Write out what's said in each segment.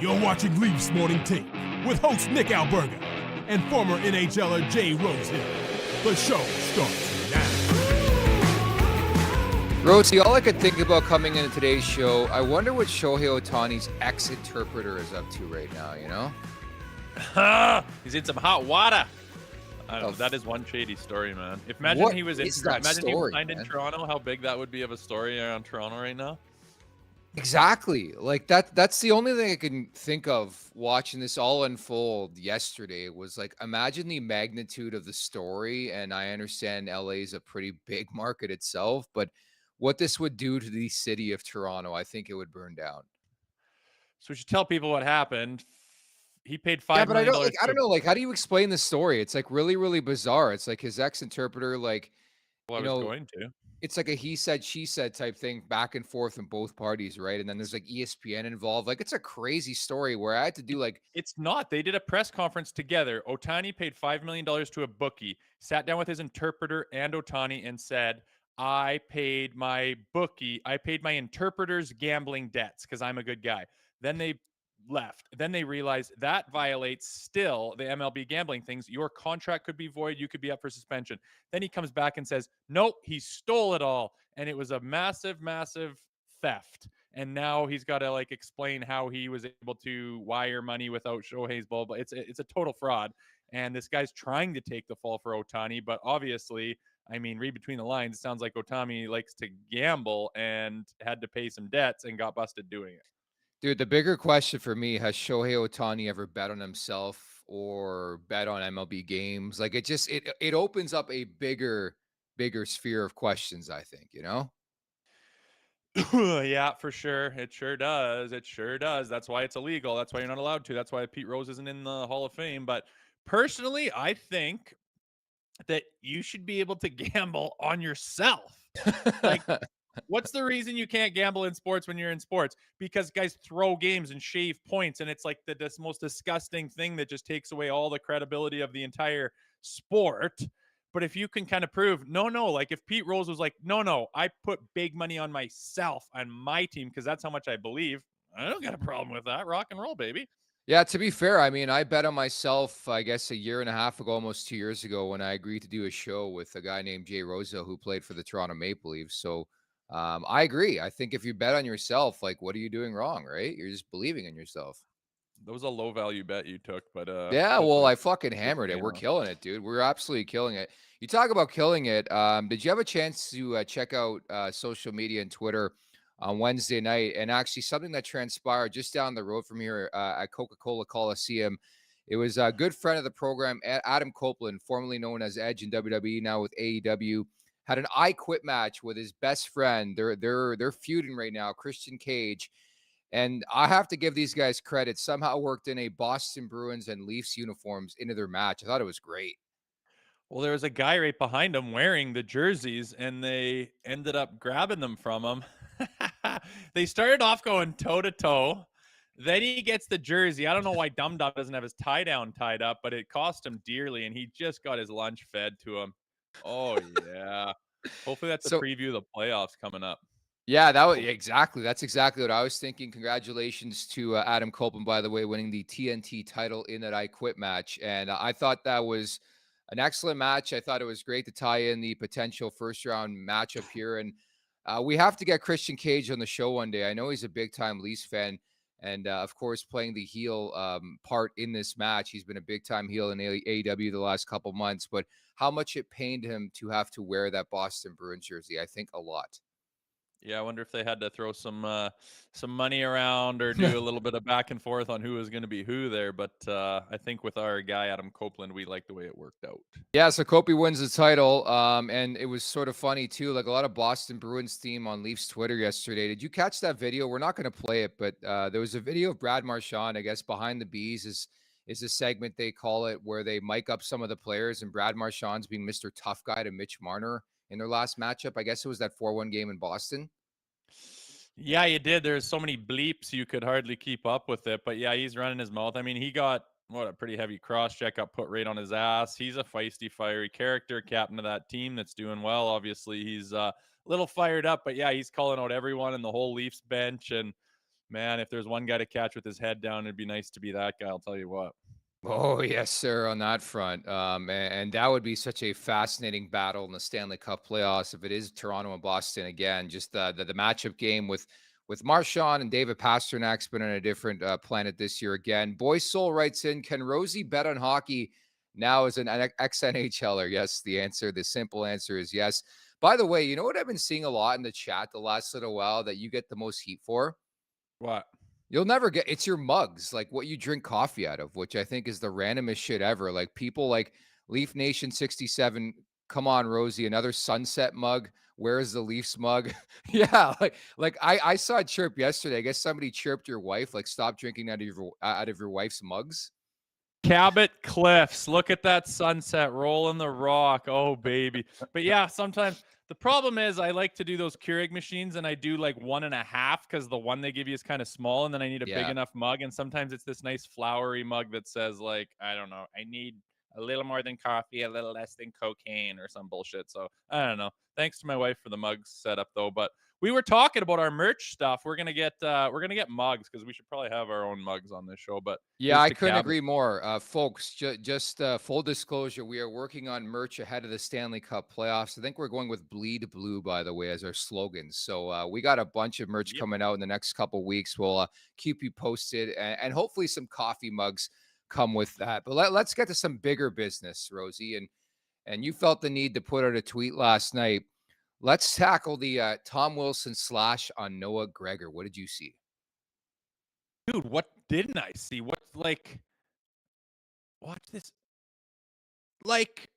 You're watching Leafs Morning Take with host Nick Alberga and former NHLer Jay Rosehill. The show starts now. Rosie, all I could think about coming into today's show, I wonder what Shohei Otani's ex-interpreter is up to right now, you know? He's in some hot water. That is one shady story, man. Imagine he was signed in Toronto, how big that would be of a story around Toronto right now. Exactly. Like that's the only thing I can think of watching this all unfold yesterday was like, imagine the magnitude of the story. And I understand LA is a pretty big market itself, but what this would do to the city of Toronto, I think it would burn down. So we should tell people what happened. He paid $5 Yeah, but million. I don't know. Like, how do you explain the story? It's like really, really bizarre. It's like his ex-interpreter, like, Well, I was going to. It's like a he said, she said type thing back and forth in both parties, right? And then there's like ESPN involved. Like, it's a crazy story where I had to do like... It's not. They did a press conference together. Otani paid $5 million to a bookie, sat down with his interpreter and Otani and said, I paid my interpreter's gambling debts because I'm a good guy. Then they left. Then they realized that violates still the MLB gambling things. Your contract could be void. You could be up for suspension. Then he comes back and says, nope, he stole it all. And it was a massive, massive theft. And now he's got to like explain how he was able to wire money without Shohei's ball. But it's a total fraud. And this guy's trying to take the fall for Otani. But obviously, I mean, read between the lines. It sounds like Otani likes to gamble and had to pay some debts and got busted doing it. Dude, the bigger question for me, has Shohei Otani ever bet on himself or bet on MLB games? Like, it opens up a bigger sphere of questions, I think, you know? Yeah, for sure. It sure does. It sure does. That's why it's illegal. That's why you're not allowed to. That's why Pete Rose isn't in the Hall of Fame. But personally, I think that you should be able to gamble on yourself. Like, what's the reason you can't gamble in sports when you're in sports? Because guys throw games and shave points, and it's like the most disgusting thing that just takes away all the credibility of the entire sport. But if you can kind of prove, no, like if Pete Rose was like, no, I put big money on myself, on my team, because that's how much I believe, I don't got a problem with that. Rock and roll, baby. Yeah, to be fair, I mean, I bet on myself, I guess, a year and a half ago, almost 2 years ago, when I agreed to do a show with a guy named Jay Rosehill who played for the Toronto Maple Leafs. So I agree. I think if you bet on yourself, like, what are you doing wrong, right? You're just believing in yourself. That was a low value bet you took, but yeah, well, I fucking hammered it. We're killing it, dude. We're absolutely killing it. You talk about killing it. Did you have a chance to check out social media and Twitter on Wednesday night? And actually, something that transpired just down the road from here at Coca-Cola Coliseum. It was a good friend of the program, Adam Copeland, formerly known as Edge in WWE, now with AEW, had an I Quit match with his best friend. They're feuding right now, Christian Cage. And I have to give these guys credit. Somehow worked in a Boston Bruins and Leafs uniforms into their match. I thought it was great. Well, there was a guy right behind him wearing the jerseys, and they ended up grabbing them from him. They started off going toe-to-toe. Then he gets the jersey. I don't know why Dum Dum doesn't have his tie-down tied up, but it cost him dearly, and he just got his lunch fed to him. Oh, yeah. Hopefully that's a preview of the playoffs coming up. Yeah, that's exactly what I was thinking. Congratulations to Adam Copeland, by the way, winning the TNT title in that I Quit match. And I thought that was an excellent match. I thought it was great to tie in the potential first-round matchup here. And we have to get Christian Cage on the show one day. I know he's a big-time Leafs fan. And, of course, playing the heel part in this match. He's been a big-time heel in AEW the last couple months. But how much it pained him to have to wear that Boston Bruins jersey, I think a lot. Yeah, I wonder if they had to throw some money around or do a little bit of back and forth on who was going to be who there. But I think with our guy, Adam Copeland, we like the way it worked out. Yeah, so Kopi wins the title. And it was sort of funny, too. Like a lot of Boston Bruins theme on Leafs Twitter yesterday. Did you catch that video? We're not going to play it, but there was a video of Brad Marchand, I guess, Behind the Bees is a segment, they call it, where they mic up some of the players. And Brad Marchand's being Mr. Tough Guy to Mitch Marner in their last matchup. I guess it was that 4-1 game in Boston. Yeah, you did. There's so many bleeps you could hardly keep up with it. But yeah, he's running his mouth. I mean, he got a pretty heavy cross check up put right on his ass. He's a feisty, fiery character, captain of that team that's doing well. Obviously, he's a little fired up, but yeah, he's calling out everyone in the whole Leafs bench. And man, if there's one guy to catch with his head down, it'd be nice to be that guy. I'll tell you what. Oh, yes, sir, on that front. And that would be such a fascinating battle in the Stanley Cup playoffs if it is Toronto and Boston again. Just the matchup game with Marchand and David Pasternak's been on a different planet this year again. Boy Soul writes in, can Rosie bet on hockey now as an ex-NHLer? Yes, the simple answer is yes. By the way, you know what I've been seeing a lot in the chat the last little while that you get the most heat for? What? You'll never get it's your mugs, like what you drink coffee out of, which I think is the randomest shit ever. Like people like Leaf Nation 67, come on, Rosie, another sunset mug. Where's the Leafs mug? Yeah, like I saw a chirp yesterday. I guess somebody chirped your wife, like stop drinking out of your wife's mugs. Cabot Cliffs. Look at that sunset rolling the rock. Oh, baby. But yeah, sometimes the problem is I like to do those Keurig machines and I do like 1.5 because the one they give you is kind of small and then I need a big Yeah. enough mug. And sometimes it's this nice flowery mug that says like, I don't know, I need a little more than coffee, a little less than cocaine or some bullshit. So I don't know. Thanks to my wife for the mugs setup though. But we were talking about our merch stuff. We're gonna get mugs because we should probably have our own mugs on this show. But Yeah, I couldn't agree more. Folks, just full disclosure, we are working on merch ahead of the Stanley Cup playoffs. I think we're going with Bleed Blue, by the way, as our slogan. So we got a bunch of merch coming out in the next couple weeks. We'll keep you posted, and hopefully some coffee mugs come with that. But let's get to some bigger business, Rosie. And you felt the need to put out a tweet last night. Let's tackle the Tom Wilson slash on Noah Gregor. What did you see? dude, what didn't I see? What like watch this. Like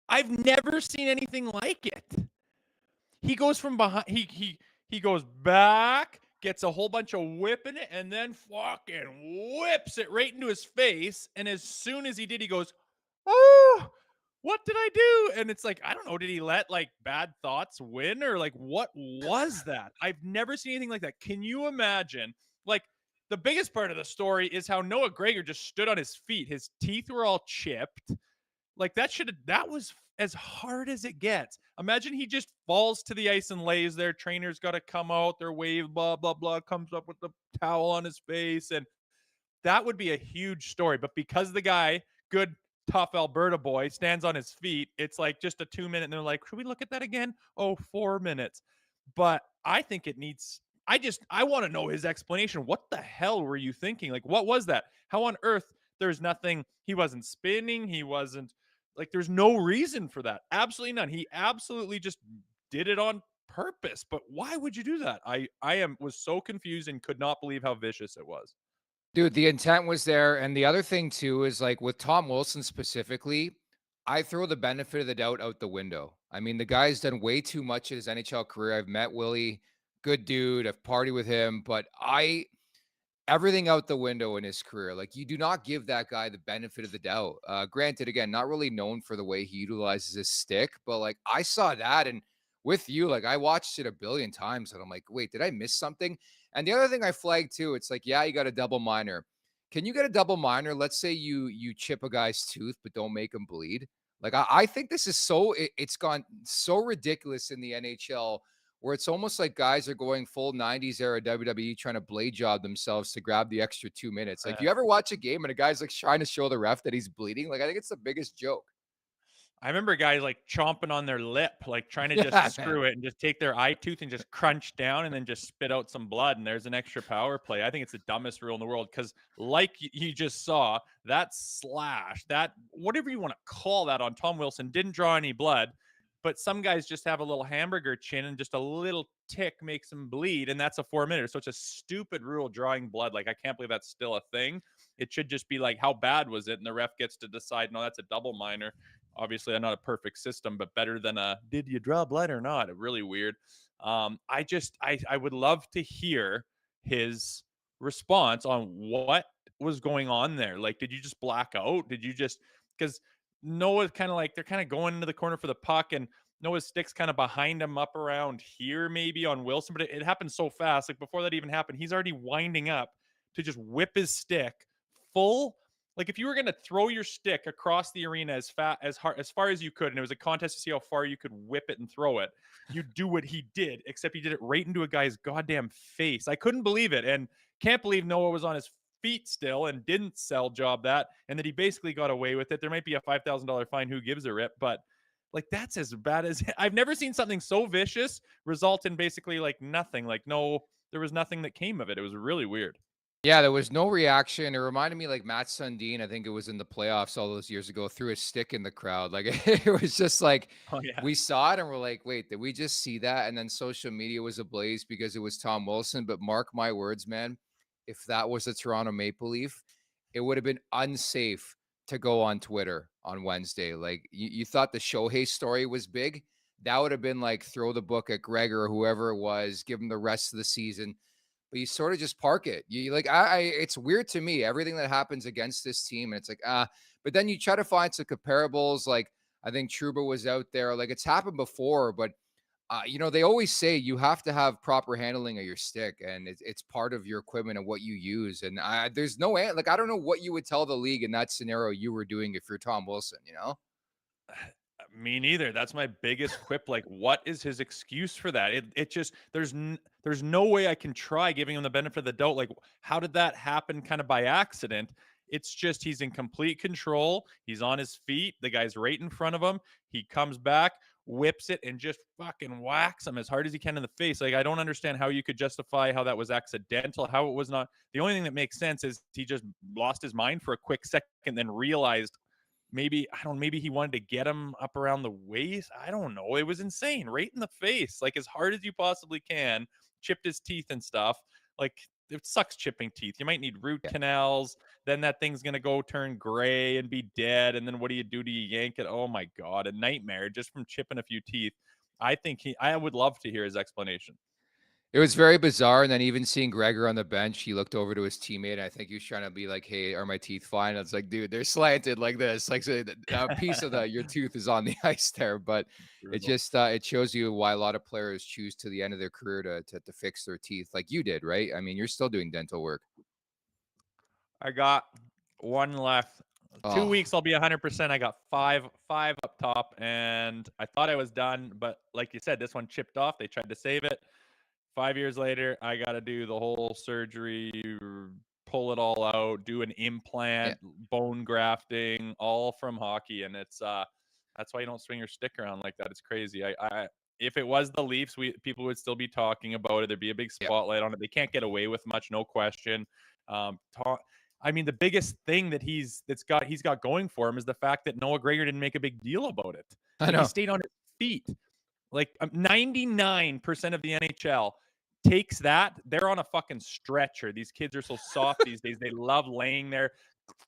I've never seen anything like it. He goes from behind he goes back, gets a whole bunch of whipping it, and then fucking whips it right into his face. And as soon as he did, he goes, "Oh, what did I do?" And it's like, I don't know, did he let like bad thoughts win or like what was that? I've never seen anything like that. Can you imagine? Like the biggest part of the story is how Noah Gregor just stood on his feet. His teeth were all chipped. Like that was as hard as it gets. Imagine he just falls to the ice and lays there. Trainer's got to come out, their wave, blah, blah, blah, comes up with the towel on his face. And that would be a huge story. But because the guy, good, tough Alberta boy, stands on his feet, it's like just a 2 minute. And they're like, should we look at that again? Oh, 4 minutes. But I think it needs, I want to know his explanation. What the hell were you thinking? Like, what was that? How on earth? There's nothing. He wasn't spinning. He wasn't like, there's no reason for that. Absolutely none. He absolutely just did it on purpose. But why would you do that? Was so confused and could not believe how vicious it was. Dude, the intent was there. And the other thing, too, is like with Tom Wilson specifically, I throw the benefit of the doubt out the window. I mean, the guy's done way too much in his NHL career. I've met Willie, good dude. I've partied with him, but everything out the window in his career. Like, you do not give that guy the benefit of the doubt. Granted, again, not really known for the way he utilizes his stick, but like I saw that and with you, like I watched it a billion times and I'm like, wait, did I miss something? And the other thing I flagged too, it's like, yeah, you got a double minor. Can you get a double minor? Let's say you chip a guy's tooth, but don't make him bleed. Like I think this is it's gone so ridiculous in the NHL where it's almost like guys are going full 90s era WWE trying to blade job themselves to grab the extra 2 minutes. Like, you ever watch a game and a guy's like trying to show the ref that he's bleeding? Like, I think it's the biggest joke. I remember guys like chomping on their lip, like trying to Yeah, just screw it and just take their eye tooth and just crunch down and then just spit out some blood. And there's an extra power play. I think it's the dumbest rule in the world because, like you just saw, that slash, that whatever you want to call that on Tom Wilson didn't draw any blood. But some guys just have a little hamburger chin and just a little tick makes them bleed. And that's a 4 minute. So it's a stupid rule drawing blood. Like, I can't believe that's still a thing. It should just be like, how bad was it? And the ref gets to decide, no, that's a double minor. Obviously, not a perfect system, but better than did you draw blood or not? Really weird. I would love to hear his response on what was going on there. Like, did you just black out? Did you just, because Noah's kind of like, they're kind of going into the corner for the puck and Noah's stick's kind of behind him up around here, maybe on Wilson, but it happened so fast. Like, before that even happened, he's already winding up to just whip his stick full Like if you were going to throw your stick across the arena as far as you could, and it was a contest to see how far you could whip it and throw it, you'd do what he did, except he did it right into a guy's goddamn face. I couldn't believe it, and can't believe Noah was on his feet still and didn't sell job that, and that he basically got away with it. There might be a $5,000 fine. Who gives a rip? But like that's as bad as I've never seen something so vicious result in basically like nothing. Like no, there was nothing that came of it. It was really weird. Yeah, there was no reaction. It reminded me like Matt Sundin, I think it was in the playoffs all those years ago, threw a stick in the crowd. Like it was just like Oh yeah. we saw it and we're like, wait, did we just see that? And then social media was ablaze because it was Tom Wilson. But mark my words, man, if that was a Toronto Maple Leaf, it would have been unsafe to go on Twitter on Wednesday. Like you thought the Shohei story was big. That would have been like throw the book at Gregor or whoever it was, give him the rest of the season. But you sort of just park it. You like, it's weird to me, everything that happens against this team. And it's like, but then you try to find some comparables. Like, I think Trouba was out there. Like, it's happened before, but, they always say you have to have proper handling of your stick, and it's part of your equipment and what you use. And there's no, like, I don't know what you would tell the league in that scenario you were doing if you're Tom Wilson, Me neither. That's my biggest quip. Like, what is his excuse for that? It just there's no way I can try giving him the benefit of the doubt. Like, how did that happen kind of by accident? It's just he's in complete control. He's on his feet. The guy's right in front of him. He comes back, whips it, and just fucking whacks him as hard as he can in the face. Like, I don't understand how you could justify how that was accidental, how it was not. The only thing that makes sense is he just lost his mind for a quick second, then realized maybe he wanted to get him up around the waist. I don't know. It was insane, right in the face, like as hard as you possibly can. Chipped his teeth and stuff. Like it sucks chipping teeth. You might need root canals. Then that thing's gonna go turn gray and be dead. And then what do? Do you yank it? Oh my god, a nightmare just from chipping a few teeth. I would love to hear his explanation. It was very bizarre. And then even seeing Gregor on the bench, he looked over to his teammate. And I think he was trying to be like, hey, are my teeth fine? And it's like, dude, they're slanted like this. Like so a piece of your tooth is on the ice there. But it just it shows you why a lot of players choose to the end of their career to fix their teeth like you did, right? I mean, you're still doing dental work. I got one left. 2 Oh, weeks, I'll be 100%. I got five up top, and I thought I was done, but like you said, this one chipped off. They tried to save it. 5 years later, I got to do the whole surgery, pull it all out, do an implant, bone grafting, all from hockey, and it's that's why you don't swing your stick around like that. It's crazy. I if it was the Leafs, people would still be talking about it. There'd be a big spotlight on it. They can't get away with much, no question. I mean, the biggest thing that he's got going for him is the fact that Noah Gregor didn't make a big deal about it. I Like, know. he stayed on his feet. Like 99% of the NHL takes that. They're on a fucking stretcher. These kids are so soft these days. They love laying there.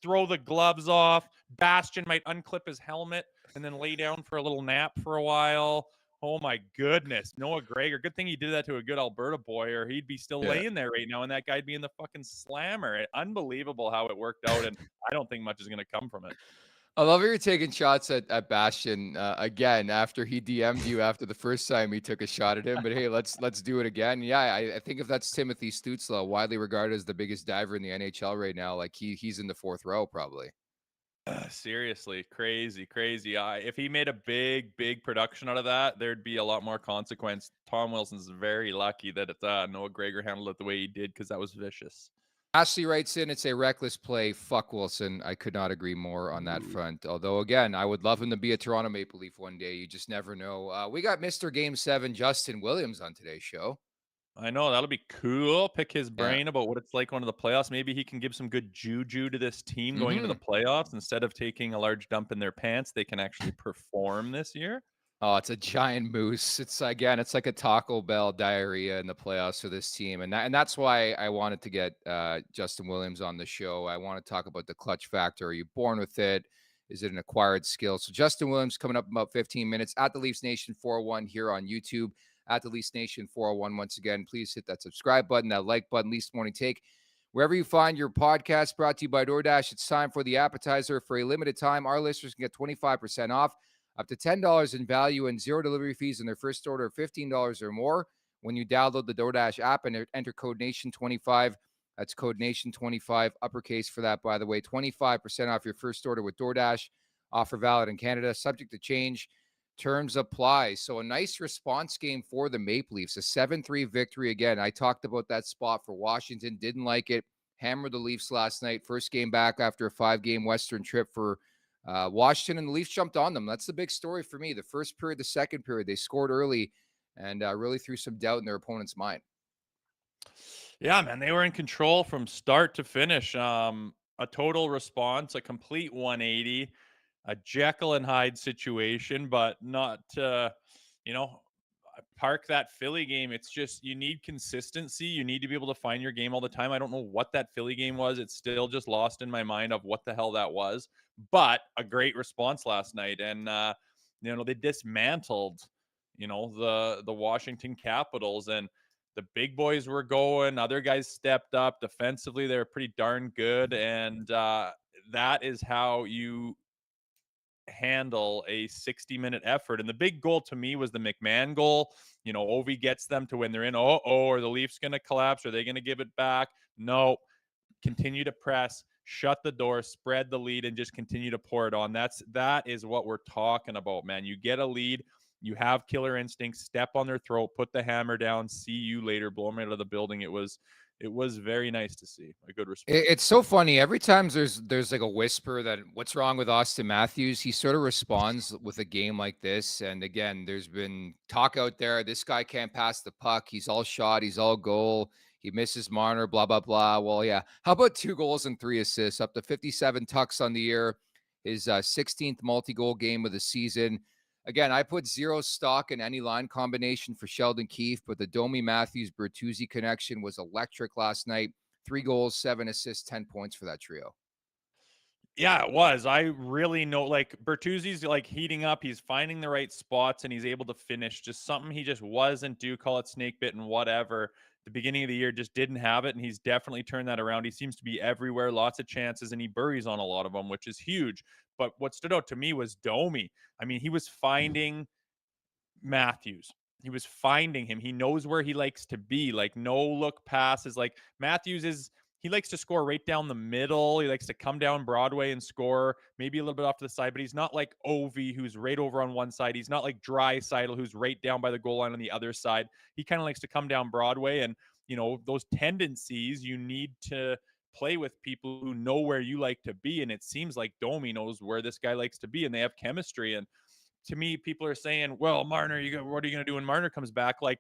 Throw the gloves off. Bastian might unclip his helmet and then lay down for a little nap for a while. Oh my goodness. Noah Gregor. Good thing he did that to a good Alberta boy, or he'd be still laying there right now, and that guy'd be in the fucking slammer. Unbelievable how it worked out, and I don't think much is going to come from it. I love how you're taking shots at Bastian again after he DM'd you after the first time he took a shot at him. But hey, let's do it again. Yeah, I think if that's Timothy Stützle, widely regarded as the biggest diver in the NHL right now, like he's in the fourth row probably. Seriously, crazy. If he made a big production out of that, there'd be a lot more consequence. Tom Wilson's very lucky that Noah Gregor handled it the way he did, because that was vicious. Ashley writes in, it's a reckless play. Fuck Wilson. I could not agree more on that front. Although, again, I would love him to be a Toronto Maple Leaf one day. You just never know. We got Mr. Game 7, Justin Williams, on today's show. I know, that'll be cool. Pick his Yeah. brain about what it's like going to the playoffs. Maybe he can give some good juju to this team going into the playoffs. Instead of taking a large dump in their pants, they can actually perform this year. Oh, it's a giant moose. It's like a Taco Bell diarrhea in the playoffs for this team. And that's why I wanted to get Justin Williams on the show. I want to talk about the clutch factor. Are you born with it? Is it an acquired skill? So Justin Williams coming up in about 15 minutes at the Leafs Nation 401 here on YouTube, at the Leafs Nation 401. Once again, please hit that subscribe button, that like button, Leafs Morning Take. Wherever you find your podcast, brought to you by DoorDash, it's time for the appetizer. For a limited time, our listeners can get 25% off, up to $10 in value, and zero delivery fees in their first order of $15 or more when you download the DoorDash app and enter code NATION25 That's code NATION25, uppercase for that, by the way. 25% off your first order with DoorDash. Offer valid in Canada, subject to change. Terms apply. So a nice response game for the Maple Leafs, a 7-3 victory. Again, I talked about that spot for Washington, didn't like it. Hammered the Leafs last night. First game back after a 5-game Western trip for Washington, and the Leafs jumped on them. That's the big story for me. The first period, the second period, they scored early and really threw some doubt in their opponent's mind. Yeah, man, they were in control from start to finish. A total response, a complete 180, a Jekyll and Hyde situation, but not, you know, park that Philly game. It's just, you need consistency. You need to be able to find your game all the time. I don't know what that Philly game was. It's still just lost in my mind of what the hell that was, but a great response last night. And, they dismantled, the Washington Capitals, and the big boys were going. Other guys stepped up defensively. They were pretty darn good. And that is how you handle a 60-minute effort. And the big goal to me was the McMahon goal. Ovi gets them to when they're in, are the Leafs going to collapse? Are they going to give it back? No. Continue to press, shut the door, spread the lead, and just continue to pour it on. That is what we're talking about, man. You get a lead, you have killer instincts, step on their throat, put the hammer down, see you later, blow them out of the building. It was very nice to see a good response. It's so funny. Every time there's like a whisper that what's wrong with Austin Matthews, he sort of responds with a game like this. And again, there's been talk out there, this guy can't pass the puck. He's all shot. He's all goal. He misses Marner, blah, blah, blah. Well, yeah. How about 2 goals and 3 assists, up to 57 tucks on the year, his 16th multi-goal game of the season. Again, I put zero stock in any line combination for Sheldon Keefe, but the Domi Matthews-Bertuzzi connection was electric last night. 3 goals, 7 assists, 10 points for that trio. Yeah, it was. I really know, like, Bertuzzi's like heating up. He's finding the right spots and he's able to finish. Just something he just wasn't, do call it snake bitten, whatever. The beginning of the year just didn't have it, and he's definitely turned that around. He seems to be everywhere, lots of chances, and he buries on a lot of them, which is huge. But what stood out to me was Domi. I mean, he was finding Matthews. He was finding him. He knows where he likes to be. Like, no look passes. Like, he likes to score right down the middle. He likes to come down Broadway and score maybe a little bit off to the side, but he's not like Ovi, who's right over on one side. He's not like Draisaitl, who's right down by the goal line on the other side. He kind of likes to come down Broadway, and, those tendencies, you need to play with people who know where you like to be, and it seems like Domi knows where this guy likes to be, and they have chemistry. And to me, people are saying, well, Marner, what are you going to do when Marner comes back? Like,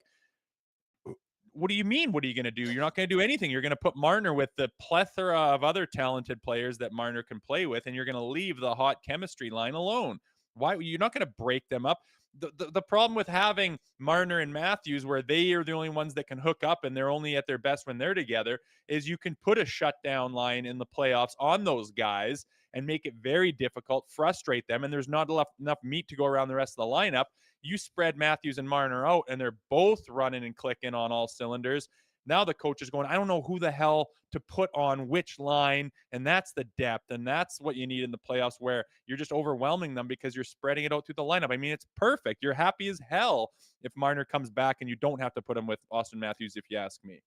what do you mean? What are you going to do? You're not going to do anything. You're going to put Marner with the plethora of other talented players that Marner can play with, and you're going to leave the hot chemistry line alone. Why? You're not going to break them up. The problem with having Marner and Matthews, where they are the only ones that can hook up and they're only at their best when they're together, is you can put a shutdown line in the playoffs on those guys and make it very difficult, frustrate them, and there's not enough meat to go around the rest of the lineup. You spread Matthews and Marner out, and they're both running and clicking on all cylinders. Now the coach is going, I don't know who the hell to put on which line, and that's the depth, and that's what you need in the playoffs, where you're just overwhelming them because you're spreading it out through the lineup. I mean, it's perfect. You're happy as hell if Marner comes back, and you don't have to put him with Austin Matthews, if you ask me.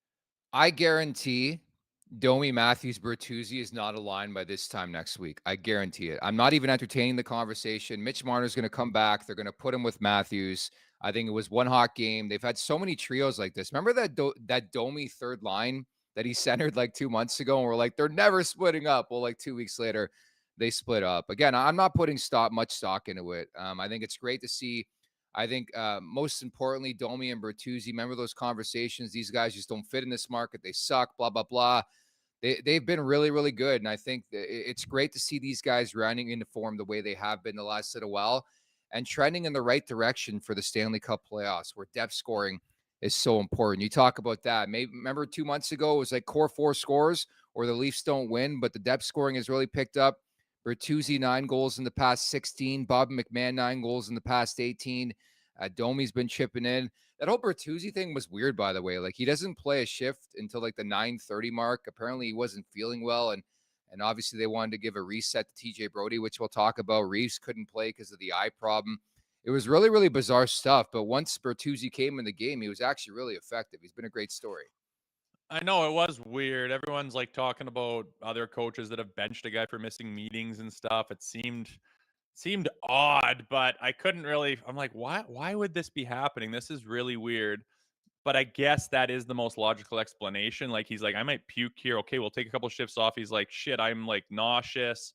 I guarantee Domi Matthews-Bertuzzi is not aligned by this time next week. I guarantee it. I'm not even entertaining the conversation. Mitch Marner's going to come back. They're going to put him with Matthews. I think it was one hot game. They've had so many trios like this. Remember that Domi third line that he centered like 2 months ago, and we're like, they're never splitting up. Well, like 2 weeks later, they split up. Again, I'm not putting much stock into it. I think it's great to see. I think most importantly, Domi and Bertuzzi, remember those conversations? These guys just don't fit in this market. They suck, blah, blah, blah. They've been really, really good. And I think it's great to see these guys running into form the way they have been the last little while and trending in the right direction for the Stanley Cup playoffs, where depth scoring is so important. You talk about that. Maybe remember 2 months ago, it was like core 4 scores or the Leafs don't win, but the depth scoring has really picked up. Bertuzzi, 9 goals in the past 16. Bob McMahon, 9 goals in the past 18. Domi's been chipping in. That whole Bertuzzi thing was weird, by the way. Like, he doesn't play a shift until like the 9:30 mark. Apparently he wasn't feeling well. And obviously they wanted to give a reset to TJ Brodie, which we'll talk about. Reeves couldn't play because of the eye problem. It was really, really bizarre stuff. But once Bertuzzi came in the game, he was actually really effective. He's been a great story. I know it was weird. Everyone's like talking about other coaches that have benched a guy for missing meetings and stuff. It seemed odd, but I couldn't really. I'm like, why would this be happening? This is really weird. But I guess that is the most logical explanation. Like he's like, I might puke here. Okay, we'll take a couple shifts off. He's like, shit, I'm like nauseous.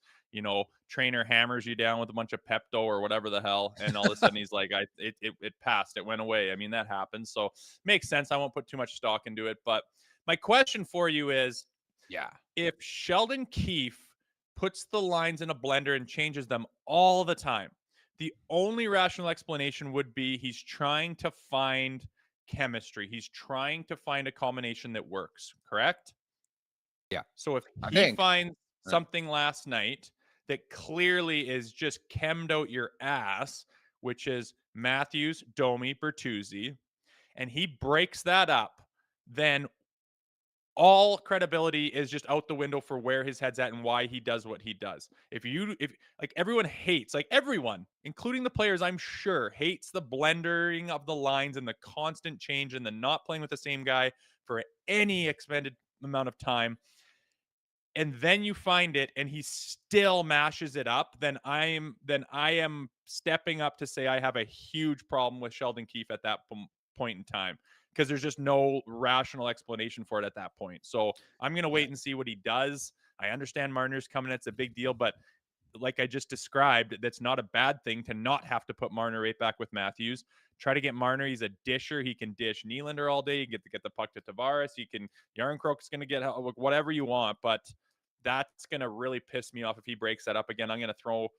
Trainer hammers you down with a bunch of Pepto or whatever the hell, and all of a sudden he's like, it passed, it went away. I mean, that happens, so makes sense. I won't put too much stock into it. But my question for you is, Yeah. if Sheldon Keefe puts the lines in a blender and changes them all the time, the only rational explanation would be he's trying to find chemistry. He's trying to find a combination that works, correct? Yeah. So if I he think. finds something last night that clearly is just chemmed out your ass, which is Matthews, Domi, Bertuzzi, and he breaks that up, then all credibility is just out the window for where his head's at and why he does what he does. If like everyone hates, like everyone, including the players, I'm sure, hates the blendering of the lines and the constant change and the not playing with the same guy for any expended amount of time, and then you find it and he still mashes it up, then I am stepping up to say I have a huge problem with Sheldon Keefe at that point in time, because there's just no rational explanation for it at that point. So I'm going to Yeah. wait and see what he does. I understand Marner's coming. It's a big deal, but like I just described, that's not a bad thing to not have to put Marner right back with Matthews. Try to get Marner. He's a disher. He can dish Nylander all day. You get the puck to Tavares. Yarncroke's going to get whatever you want, but that's going to really piss me off if he breaks that up again. I'm going to throw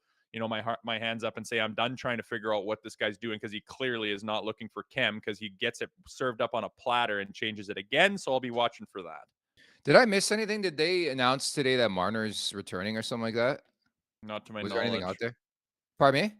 my hands up and say I'm done trying to figure out what this guy's doing, because he clearly is not looking for chem, because he gets it served up on a platter and changes it again. So I'll be watching for that. Did I miss anything? Did they announce today that Marner's returning or something like that? Not to my Was there anything out knowledge. there? Pardon me?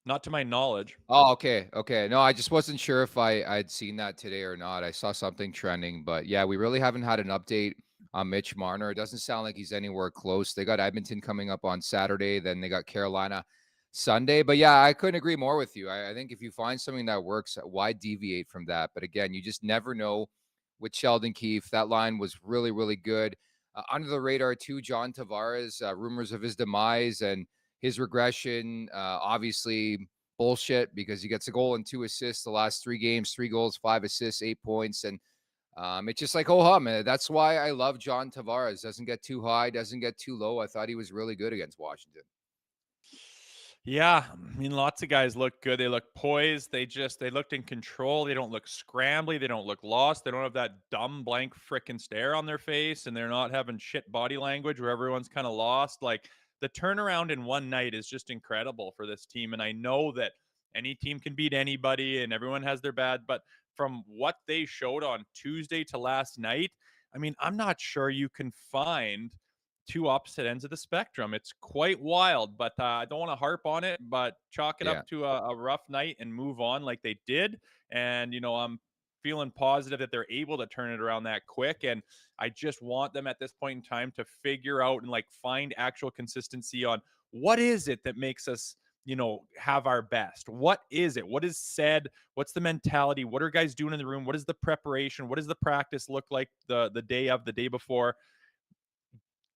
Not to my knowledge. Oh, okay. Okay. No, I just wasn't sure if I'd seen that today or not. I saw something trending, but yeah, we really haven't had an update on Mitch Marner. It doesn't sound like he's anywhere close. They got Edmonton coming up on Saturday, then they got Carolina Sunday. But yeah, I couldn't agree more with you. I think if you find something that works, why deviate from that? But again, you just never know with Sheldon Keefe. That line was really, really good. Under the radar, too, John Tavares, rumors of his demise and his regression. Obviously, bullshit, because he gets a goal and 2 assists the last 3 games, 3 goals, 5 assists, 8 points. And it's just like, oh, man. That's why I love John Tavares. Doesn't get too high, doesn't get too low. I thought he was really good against Washington. Yeah, I mean, lots of guys look good. They look poised. They looked in control. They don't look scrambly. They don't look lost. They don't have that dumb blank frickin' stare on their face, and they're not having shit body language where everyone's kind of lost. Like, the turnaround in one night is just incredible for this team. And I know that any team can beat anybody and everyone has their bad, but from what they showed on Tuesday to last night, I mean, I'm not sure you can find two opposite ends of the spectrum. It's quite wild, but I don't want to harp on it, but chalk it Yeah. up to a rough night and move on like they did. And, I'm feeling positive that they're able to turn it around that quick. And I just want them at this point in time to figure out and like find actual consistency on what is it that makes us, have our best. What is it? What is said? What's the mentality? What are guys doing in the room? What is the preparation? What does the practice look like the day before?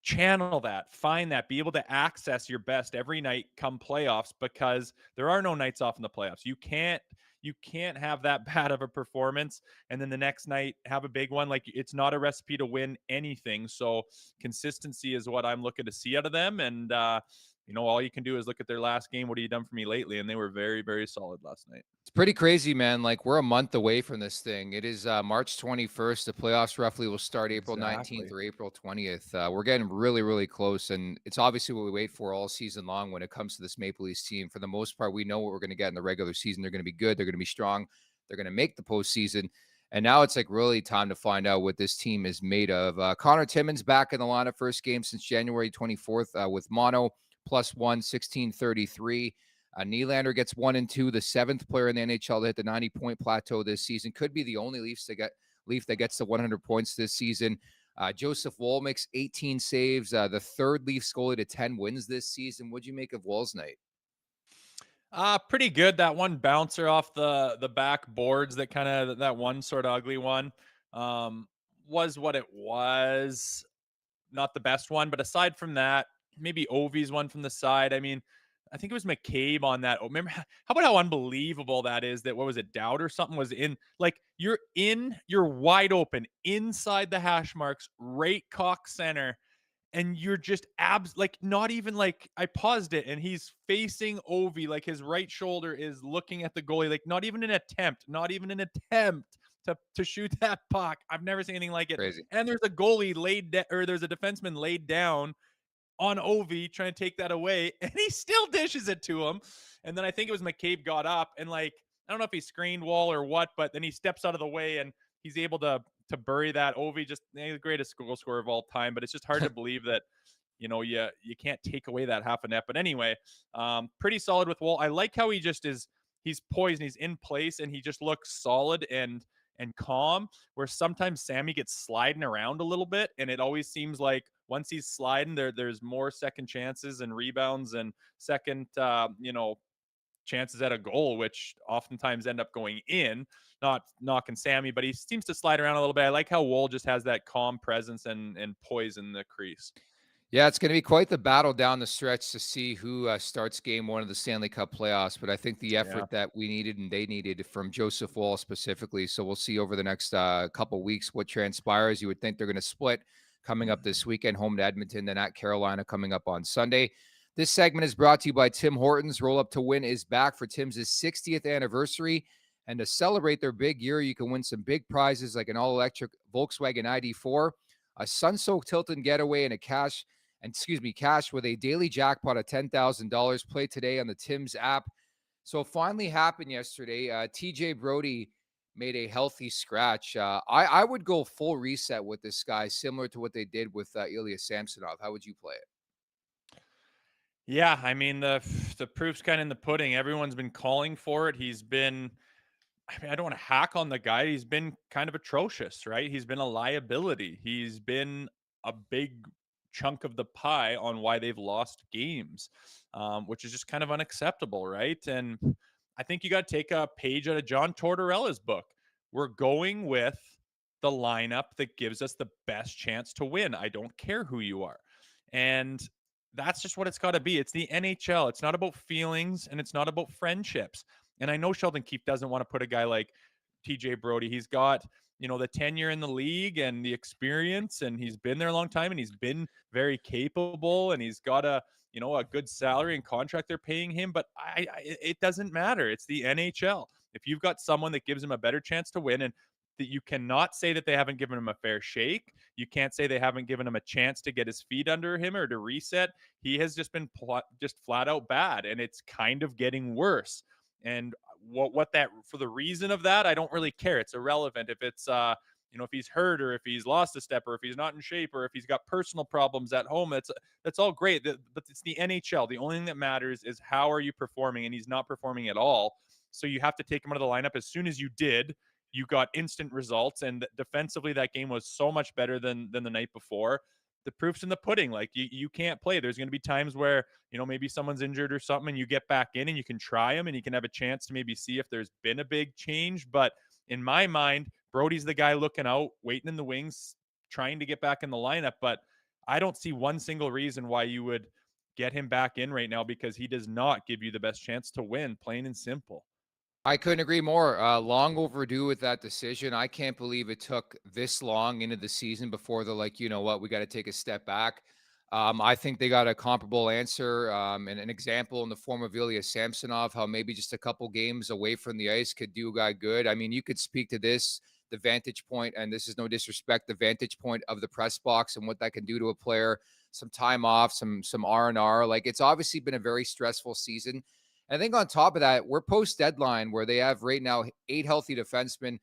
Channel that, find that, be able to access your best every night come playoffs, because there are no nights off in the playoffs. You can't have that bad of a performance and then the next night have a big one. Like, it's not a recipe to win anything. So consistency is what I'm looking to see out of them. And all you can do is look at their last game. What have you done for me lately? And they were very, very solid last night. It's pretty crazy, man. Like, we're a month away from this thing. It is March 21st. The playoffs roughly will start April 19th or April 20th. We're getting really, really close. And it's obviously what we wait for all season long when it comes to this Maple Leafs team. For the most part, we know what we're going to get in the regular season. They're going to be good. They're going to be strong. They're going to make the postseason. And now it's like really time to find out what this team is made of. Connor Timmins back in the lineup, first game since January 24th with mono, +1, 1633. Nylander gets 1 and 2, the 7th player in the NHL to hit the 90-point plateau this season. Could be the only Leaf that gets to 100 points this season. Joseph Woll makes 18 saves, the third Leafs goalie to 10 wins this season. What'd you make of Woll's night? Pretty good. That one bouncer off the back boards, that one sort of ugly one. was what it was. Not the best one, but aside from that, maybe Ovi's one from the side. I mean, I think it was McCabe on that. Oh, remember how about how unbelievable that is? That what was it, Dowd or something was in, like, you're wide open inside the hash marks, right cock center, and you're just like, not even like, I paused it and he's facing Ovi, like his right shoulder is looking at the goalie, like not even an attempt to shoot that puck. I've never seen anything like it. Crazy. And there's a goalie or there's a defenseman laid down on Ovi trying to take that away, and he still dishes it to him. And then I think it was McCabe got up and, like, I don't know if he screened wall or what, but then he steps out of the way and he's able to bury that. Ovi, just the greatest goal scorer of all time, but it's just hard to believe that you can't take away that half a net. But anyway, pretty solid with Wall. I like how he's poised and he's in place and he just looks solid and calm, where sometimes Sammy gets sliding around a little bit, and it always seems like once he's sliding, there's more second chances and rebounds and second chances at a goal, which oftentimes end up going in. Not knocking Sammy, but he seems to slide around a little bit. I like how Woll just has that calm presence and poise in the crease. Yeah, it's going to be quite the battle down the stretch to see who starts game one of the Stanley Cup playoffs. But I think the effort that we needed and they needed from Joseph Woll specifically. So we'll see over the next couple weeks what transpires. You would think they're going to split coming up this weekend, home to Edmonton, then at Carolina coming up on Sunday. This segment is brought to you by Tim Hortons. Roll Up to Win is back for Tim's 60th anniversary. And to celebrate their big year, you can win some big prizes like an all-electric Volkswagen ID4, a sun-soaked Hilton getaway, and cash with a daily jackpot of $10,000. Play today on the Tim's app. So it finally happened yesterday. TJ Brodie made a healthy scratch. I would go full reset with this guy, similar to what they did with Ilya Samsonov. How would you play it? Yeah, I mean, the proof's kind of in the pudding. Everyone's been calling for it. I don't want to hack on the guy. He's been kind of atrocious, right? He's been a liability. He's been a big chunk of the pie on why they've lost games, which is just kind of unacceptable, right? And I think you got to take a page out of John Tortorella's book. We're going with the lineup that gives us the best chance to win. I don't care who you are. And that's just what it's got to be. It's the NHL. It's not about feelings and it's not about friendships. And I know Sheldon Keefe doesn't want to put a guy like TJ Brodie. He's got, the tenure in the league and the experience, and he's been there a long time, and he's been very capable, and he's got a good salary and contract they're paying him. But it doesn't matter. It's the NHL. If you've got someone that gives him a better chance to win, and that you cannot say that they haven't given him a fair shake. You can't say they haven't given him a chance to get his feet under him or to reset. He has just been just flat out bad, and it's kind of getting worse. And what that, for the reason of that, I don't really care. It's irrelevant if it's if he's hurt or if he's lost a step or if he's not in shape or if he's got personal problems at home. That's all great. But it's the NHL. The only thing that matters is how are you performing, and he's not performing at all. So you have to take him out of the lineup. As soon as you did, you got instant results, and defensively that game was so much better than the night before. The proof's in the pudding. Like, you can't play. There's going to be times where, maybe someone's injured or something, and you get back in and you can try him and you can have a chance to maybe see if there's been a big change. But in my mind, Brodie's the guy looking out, waiting in the wings, trying to get back in the lineup. But I don't see one single reason why you would get him back in right now, because he does not give you the best chance to win, plain and simple. I couldn't agree more. Long overdue with that decision. I can't believe it took this long into the season before they're like, you know what, we got to take a step back. I think they got a comparable answer and an example in the form of Ilya Samsonov, how maybe just a couple games away from the ice could do a guy good. I mean, you could speak to this, the vantage point, and this is no disrespect, the vantage point of the press box and what that can do to a player, some time off, some R&R. Like, it's obviously been a very stressful season. I think on top of that, we're post-deadline where they have right now 8 healthy defensemen,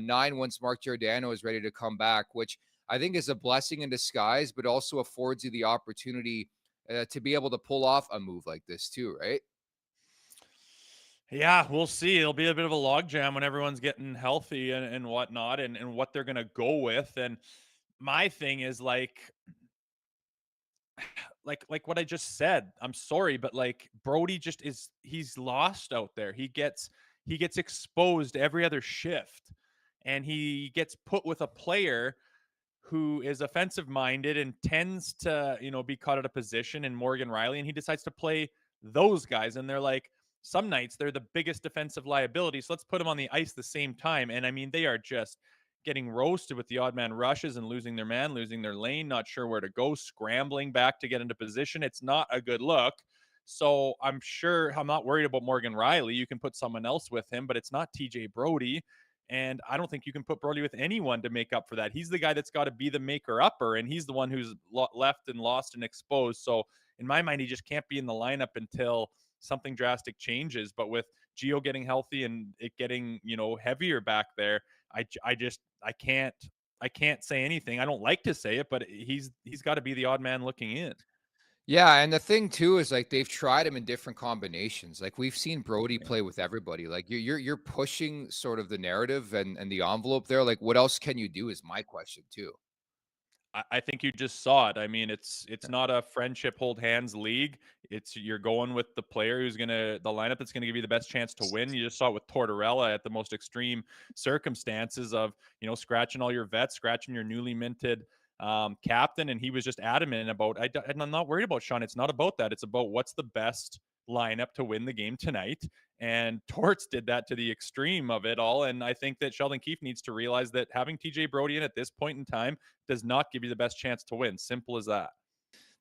9 once Mark Giordano is ready to come back, which I think is a blessing in disguise, but also affords you the opportunity to be able to pull off a move like this too, right? Yeah, we'll see. It'll be a bit of a logjam when everyone's getting healthy and whatnot, and what they're going to go with. And my thing is like what I just said. I'm sorry, but like, Brodie he's lost out there. He gets exposed every other shift, and he gets put with a player who is offensive minded and tends to, be caught out of position in Morgan Riley, and he decides to play those guys. And they're like, some nights they're the biggest defensive liability. So let's put them on the ice the same time. And I mean, they are just getting roasted with the odd man rushes and losing their man, losing their lane, not sure where to go, scrambling back to get into position. It's not a good look. So I'm not worried about Morgan Riley. You can put someone else with him, but it's not TJ Brodie. And I don't think you can put Brodie with anyone to make up for that. He's the guy that's got to be the maker-upper, and he's the one who's left and lost and exposed. So in my mind, he just can't be in the lineup until something drastic changes. But with Gio getting healthy and it getting, heavier back there, I can't say anything. I don't like to say it, but he's got to be the odd man looking in. Yeah, and the thing too is like they've tried him in different combinations. Like we've seen Brodie play with everybody. Like you're pushing sort of the narrative and the envelope there. Like what else can you do is my question too. I think you just saw it. I mean, it's not a friendship hold hands league. You're going with the player who's the lineup that's gonna give you the best chance to win. You just saw it with Tortorella at the most extreme circumstances of scratching all your vets, scratching your newly minted captain, and he was just adamant about. And I'm not worried about Sean. It's not about that. It's about what's the best lineup to win the game tonight. And Torts did that to the extreme of it all. And I think that Sheldon Keefe needs to realize that having TJ Brodie in at this point in time does not give you the best chance to win. Simple as that.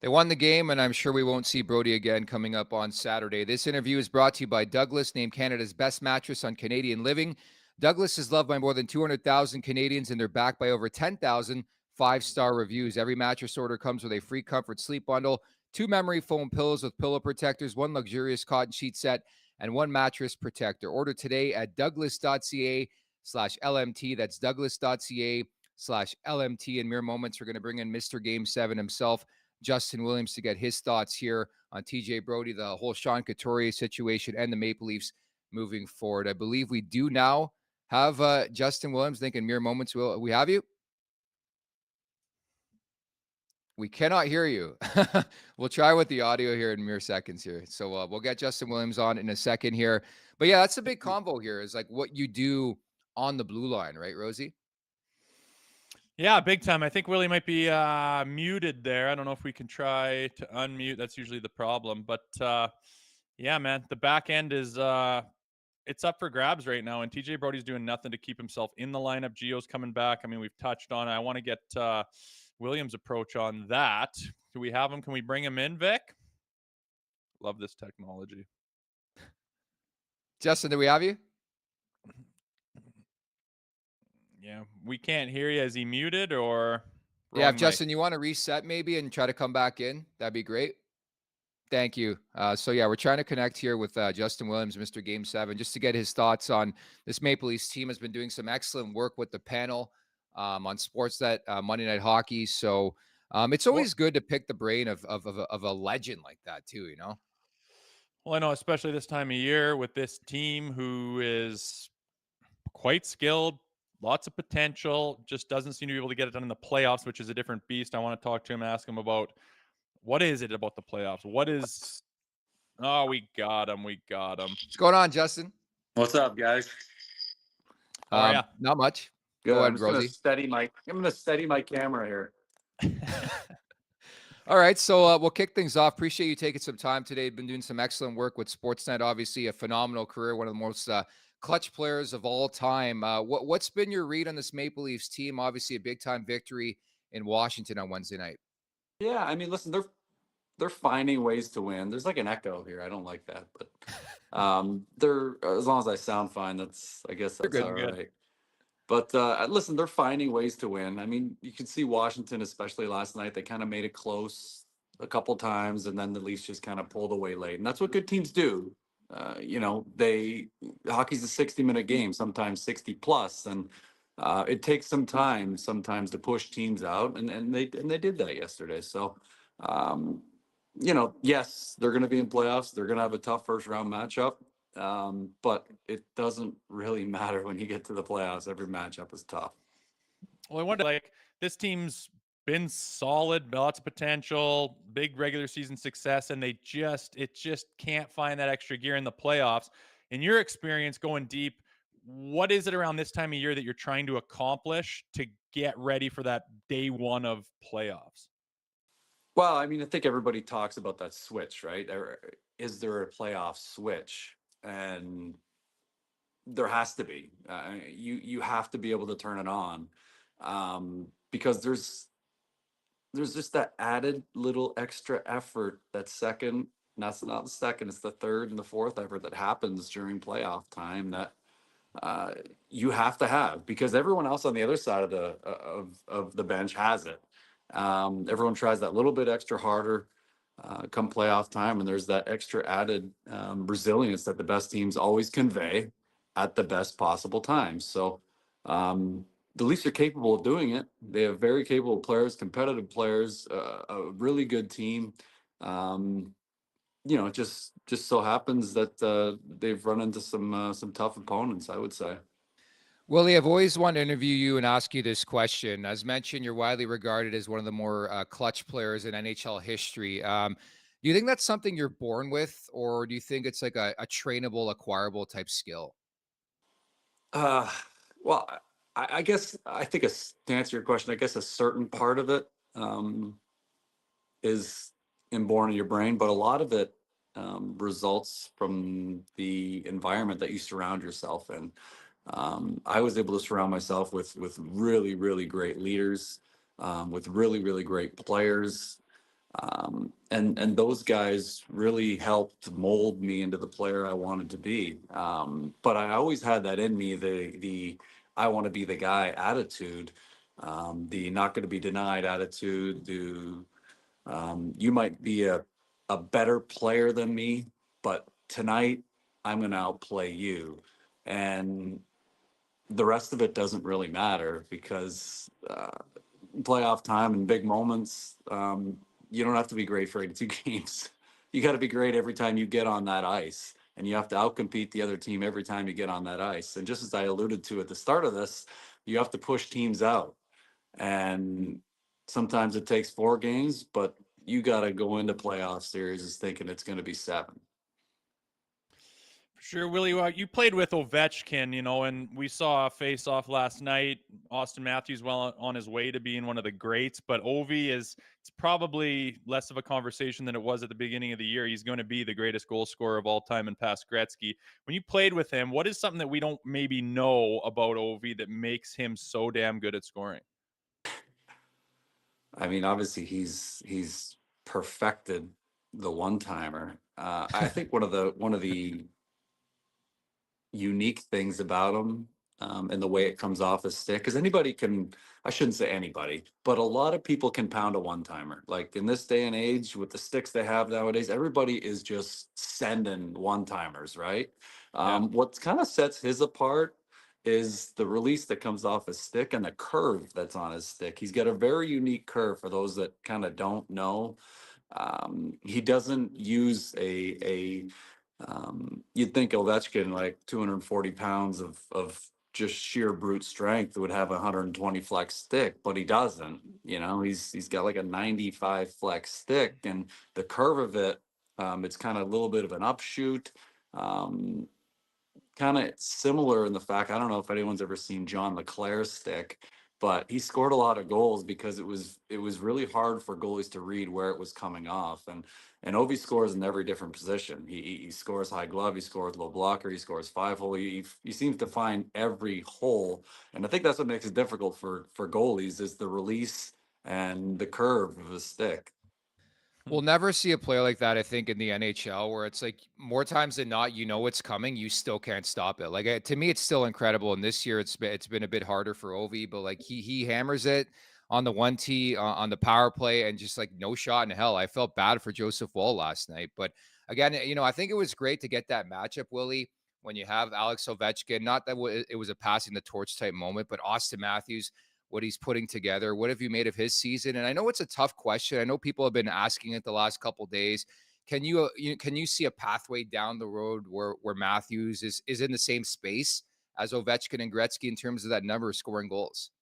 They won the game, and I'm sure we won't see Brodie again coming up on Saturday. This interview is brought to you by Douglas, named Canada's best mattress on Canadian living. Douglas is loved by more than 200,000 Canadians, and they're backed by over 10,000 five-star reviews. Every mattress order comes with a free comfort sleep bundle, 2 memory foam pillows with pillow protectors, 1 luxurious cotton sheet set, and 1 mattress protector. Order today at douglas.ca/LMT. That's douglas.ca/LMT. In mere moments, we're going to bring in Mr. Game 7 himself, Justin Williams, to get his thoughts here on TJ Brodie, the whole Sean Couturier situation, and the Maple Leafs moving forward. I believe we do now have Justin Williams. I think in mere moments we have you. We cannot hear you. We'll try with the audio here in mere seconds here. So we'll get Justin Williams on in a second here. But yeah, that's a big combo here is like what you do on the blue line, right, Rosie? Yeah, big time. I think Willie might be muted there. I don't know if we can try to unmute. That's usually the problem. But yeah, man, the back end is it's up for grabs right now. And TJ Brodie's doing nothing to keep himself in the lineup. Gio's coming back. I mean, we've touched on it. I want to get Williams' approach on that. Do we have him? Can we bring him in, Vic? Love this technology. Justin, do we have you? Yeah, we can't hear you. Is he muted or? Yeah, if Justin, you want to reset maybe and try to come back in, that'd be great. Thank you. So yeah, we're trying to connect here with Justin Williams, Mr. Game 7, just to get his thoughts on this Maple Leafs team. Has been doing some excellent work with the panel on Sportsnet, Monday Night Hockey. So it's always good to pick the brain of a legend like that too, you know? Well, I know, especially this time of year with this team who is quite skilled, lots of potential, just doesn't seem to be able to get it done in the playoffs, which is a different beast. I want to talk to him, ask him about what is it about the playoffs? What is – oh, we got him. What's going on, Justin? What's up, guys? Not much. Good. Go ahead, I'm Rosie. going to steady my camera here. All right, so we'll kick things off. Appreciate you taking some time today. Been doing some excellent work with Sportsnet. Obviously, a phenomenal career, one of the most clutch players of all time. What's been your read on this Maple Leafs team? Obviously, a big-time victory in Washington on Wednesday night. Yeah, I mean, listen, they're finding ways to win. There's like an echo here. I don't like that, but they're as long as I sound fine, I guess that's all right. But listen, they're finding ways to win. I mean, you can see Washington, especially last night, they kind of made it close a couple times, and then the Leafs just kind of pulled away late. And that's what good teams do. Hockey's a 60-minute game, sometimes 60 plus, and it takes some time sometimes to push teams out, and they did that yesterday. So, yes, they're going to be in playoffs. They're going to have a tough first round matchup. But it doesn't really matter when you get to the playoffs. Every matchup is tough. Well, I wonder, this team's been solid, lots of potential, big regular season success, and it just can't find that extra gear in the playoffs. In your experience going deep, what is it around this time of year that you're trying to accomplish to get ready for that day one of playoffs? Well, I mean, I think everybody talks about that switch, right? Is there a playoff switch? And there has to be. You have to be able to turn it on, because there's just that added little extra effort, that second. And that's not the second; it's the third and the fourth effort that happens during playoff time that uh, you have to have, because everyone else on the other side of the bench has it. Everyone tries that little bit extra harder come playoff time, and there's that extra added resilience that the best teams always convey at the best possible times. So um, the Leafs are capable of doing it. They have very capable players, competitive players, a really good team. Um, it just so happens that they've run into some tough opponents, I would say. Willie, I've always wanted to interview you and ask you this question. As mentioned, you're widely regarded as one of the more clutch players in NHL history. Do you think that's something you're born with, or do you think it's like a trainable, acquirable type skill? Uh, well, I guess I think to answer your question, I guess a certain part of it is inborn in your brain, but a lot of it results from the environment that you surround yourself in. I was able to surround myself with really really great leaders, with really really great players, and those guys really helped mold me into the player I wanted to be. But I always had that in me, the I want to be the guy attitude, the not going to be denied attitude, you might be a better player than me, but tonight I'm going to outplay you. And the rest of it doesn't really matter, because playoff time and big moments, you don't have to be great for 82 games. You got to be great every time you get on that ice. And you have to outcompete the other team every time you get on that ice. And just as I alluded to at the start of this, you have to push teams out. And sometimes it takes 4 games, but you got to go into playoff series thinking it's going to be 7. Sure, Willie. Well, you played with Ovechkin, and we saw a face-off last night. Austin Matthews well on his way to being one of the greats, but Ovi it's probably less of a conversation than it was at the beginning of the year. He's going to be the greatest goal scorer of all time and past Gretzky. When you played with him, what is something that we don't maybe know about Ovi that makes him so damn good at scoring? I mean, obviously he's perfected the one timer. I think one of the unique things about him, and the way it comes off his stick, because anybody can, I shouldn't say anybody, but a lot of people can pound a one timer. Like in this day and age with the sticks they have nowadays, everybody is just sending one timers, right? Yeah. What kind of sets his apart is the release that comes off his stick and the curve that's on his stick. He's got a very unique curve for those that kind of don't know. He doesn't use you'd think Ovechkin, like 240 pounds of just sheer brute strength, would have a 120 flex stick, but he doesn't. He's got like a 95 flex stick, and the curve of it, it's kind of a little bit of an upshoot. Um, Kind of similar in the fact, I don't know if anyone's ever seen John LeClair's stick, but he scored a lot of goals because it was really hard for goalies to read where it was coming off. And Ovi scores in every different position. He scores high glove, he scores low blocker, he scores 5-hole. He seems to find every hole, and I think that's what makes it difficult for goalies, is the release and the curve of his stick. We'll never see a player like that, I think, in the NHL, where it's like more times than not, it's coming, you still can't stop it. Like to me, it's still incredible. And this year, it's been a bit harder for Ovi, but like he hammers it on the 1T on the power play, and just like no shot in hell. I felt bad for Joseph Woll last night, but again, I think it was great to get that matchup, Willie. When you have Alex Ovechkin, not that it was a passing the torch type moment, but Austin Matthews, what he's putting together. What have you made of his season? And I know it's a tough question. I know people have been asking it the last couple of days. Can you see a pathway down the road where Matthews is in the same space as Ovechkin and Gretzky in terms of that number of scoring goals?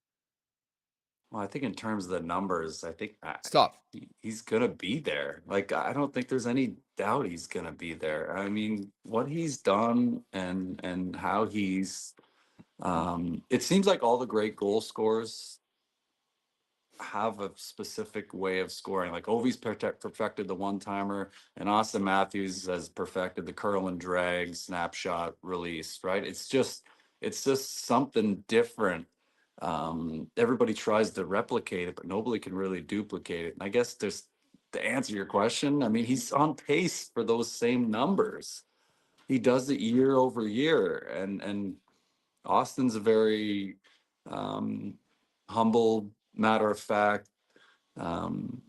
Well, I think in terms of the numbers, I think It's tough. he's gonna be there. Like, I don't think there's any doubt he's gonna be there. I mean, what he's done and how he's It seems like all the great goal scorers have a specific way of scoring. Like Ovi's perfected the one-timer, and Austin Matthews has perfected the curl and drag snapshot release, right? It's just something different. Everybody tries to replicate it, but nobody can really duplicate it. And I guess there's, to answer your question, I mean, he's on pace for those same numbers. He does it year over year, and Austin's a very humble, matter of fact, um,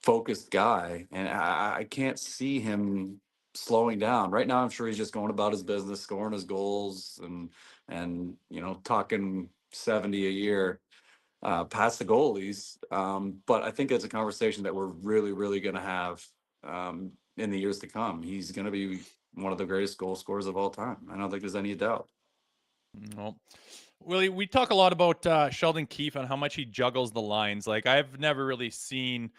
focused guy, and I can't see him slowing down. Right now, I'm sure he's just going about his business, scoring his goals, and talking 70 a year past the goalies. But I think it's a conversation that we're really, really going to have in the years to come. He's going to be one of the greatest goal scorers of all time. I don't think there's any doubt. No. Willie, we talk a lot about Sheldon Keefe and how much he juggles the lines. Like, I've never really seen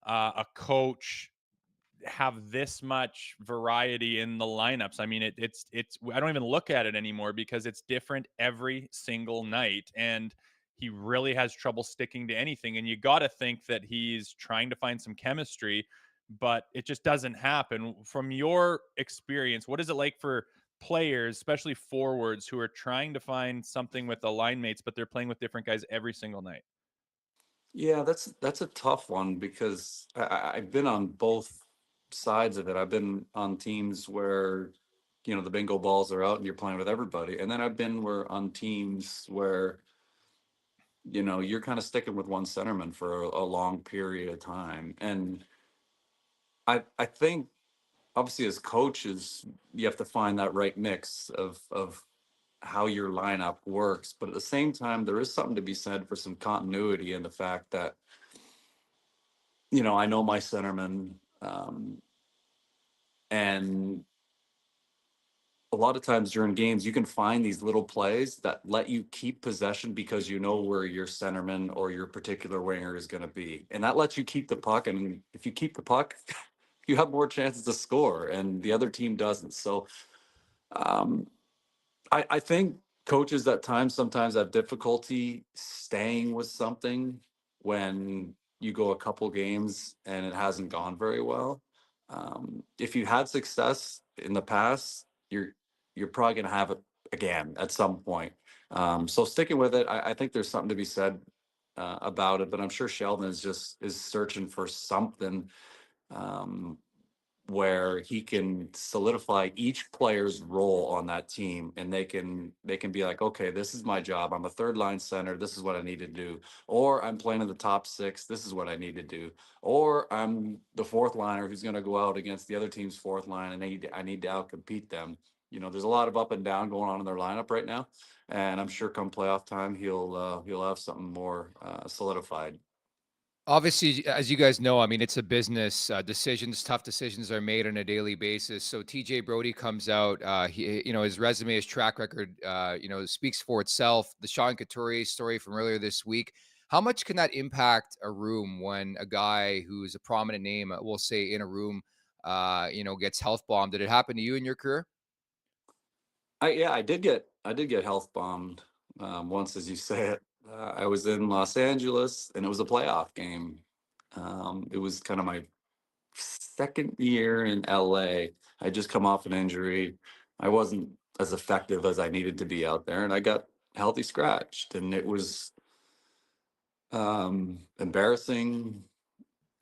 a coach have this much variety in the lineups. I mean, it's I don't even look at it anymore because it's different every single night, and he really has trouble sticking to anything. And you got to think that he's trying to find some chemistry, but it just doesn't happen. From your experience, what is it like for players, especially forwards, who are trying to find something with the line mates, but they're playing with different guys every single night? Yeah, that's a tough one because I've been on both sides of it. I've been on teams where, the bingo balls are out and you're playing with everybody. And then I've been on teams where, you're kind of sticking with one centerman for a long period of time. And I think obviously as coaches, you have to find that right mix of how your lineup works. But at the same time, there is something to be said for some continuity in the fact that, I know my centerman, and a lot of times during games, you can find these little plays that let you keep possession because you know where your centerman or your particular winger is going to be. And that lets you keep the puck. And if you keep the puck, you have more chances to score, and the other team doesn't. So um, I think coaches at times sometimes have difficulty staying with something when you go a couple games and it hasn't gone very well. If you had success in the past, you're probably going to have it again at some point. So sticking with it, I think there's something to be said about it. But I'm sure Sheldon is searching for something um, where he can solidify each player's role on that team, and they can be like, okay, this is my job. I'm a third line center. This is what I need to do. Or I'm playing in the top six. This is what I need to do. Or I'm the fourth liner who's going to go out against the other team's fourth line, and I need to outcompete them. There's a lot of up and down going on in their lineup right now, and I'm sure come playoff time he'll have something more solidified. Obviously, as you guys know, I mean, it's a business. Decisions, tough decisions are made on a daily basis. So TJ Brodie comes out. His resume, his track record, speaks for itself. The Sean Couturier story from earlier this week. How much can that impact a room when a guy who's a prominent name, we'll say, in a room, gets health bombed? Did it happen to you in your career? I did get health bombed once, as you say it. I was in Los Angeles, and it was a playoff game. It was kind of my second year in LA. I just come off an injury. I wasn't as effective as I needed to be out there, and I got healthy scratched, and it was embarrassing,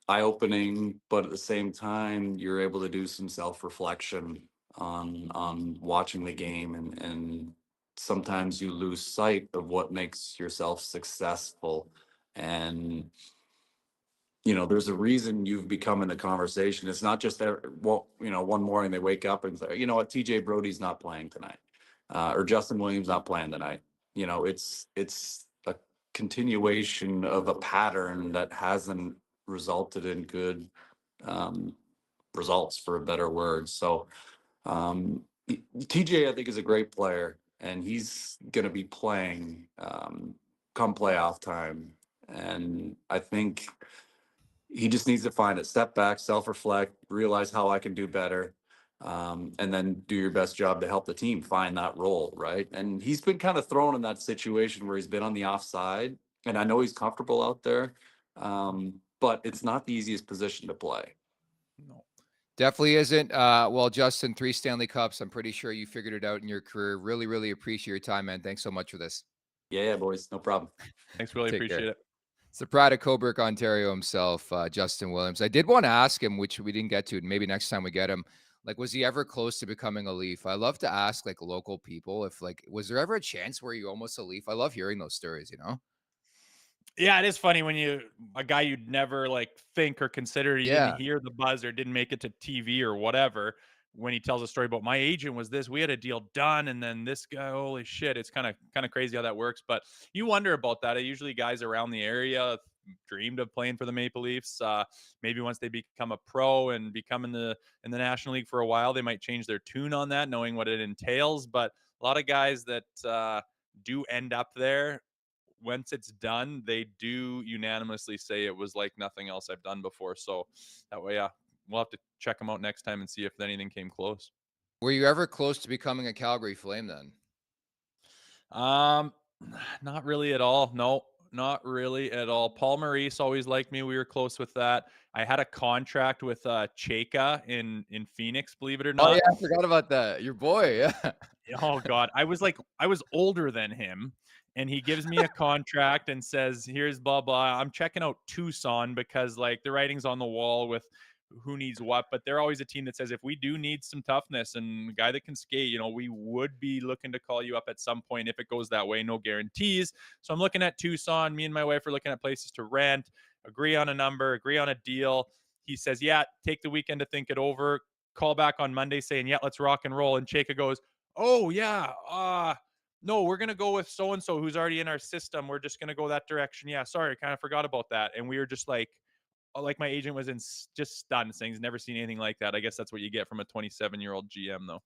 eye-opening, but at the same time, you're able to do some self-reflection on watching the game, and sometimes you lose sight of what makes yourself successful. And there's a reason you've become in the conversation. It's not just that, well, one morning they wake up and say, you know what, TJ Brodie's not playing tonight, or Justin Williams not playing tonight. It's a continuation of a pattern that hasn't resulted in good um, results, for a better word. So TJ, I think, is a great player, and he's going to be playing come playoff time. And I think he just needs to find it, step back, self-reflect, realize how I can do better. and then do your best job to help the team find that role, right? And he's been kind of thrown in that situation where he's been on the offside, and I know he's comfortable out there, but it's not the easiest position to play. No. Definitely isn't. Well, Justin, 3 Stanley Cups. I'm pretty sure you figured it out in your career. Really, really appreciate your time, man. Thanks so much for this. Yeah, boys, no problem. Thanks, really Take care. appreciate it. It's the pride of Coburg, Ontario himself, Justin Williams. I did want to ask him, which we didn't get to, and maybe next time we get him, like, was he ever close to becoming a Leaf? I love to ask, like, local people if, like, was there ever a chance where you almost a Leaf? I love hearing those stories, you know? Yeah, it is funny when a guy you'd never like think or consider, you didn't Yeah. hear the buzz or didn't make it to TV or whatever. When he tells a story about my agent was this, we had a deal done, and then this guy, holy shit, it's kind of crazy how that works. But you wonder about that. Usually, guys around the area dreamed of playing for the Maple Leafs. Maybe once they become a pro and become in the National League for a while, they might change their tune on that, knowing what it entails. But a lot of guys that do end up there, once it's done, they do unanimously say it was like nothing else I've done before. So that way, yeah, we'll have to check them out next time and see if anything came close. Were you ever close to becoming a Calgary Flame then? Um, not really at all. No, not really at all. Paul Maurice always liked me. We were close with that. I had a contract with Cheka in Phoenix, believe it or Oh, not. yeah, I forgot about that. Your boy, yeah. Oh God, I was older than him, and he gives me a contract and says, "Here's blah blah." I'm checking out Tucson because like the writing's on the wall with who needs what, but they're always a team that says if we do need some toughness and a guy that can skate, we would be looking to call you up at some point if it goes that way. No guarantees. So I'm looking at Tucson. Me and my wife are looking at places to rent. Agree on a number. Agree on a deal. He says, "Yeah, take the weekend to think it over." Call back on Monday saying, "Yeah, let's rock and roll." And Chaka goes, "Oh yeah, no, we're gonna go with so and so who's already in our system. We're just gonna go that direction." Yeah, sorry, I kind of forgot about that. And we were just like my agent was just stunned, saying he's never seen anything like that. I guess that's what you get from a 27-year-old GM, though.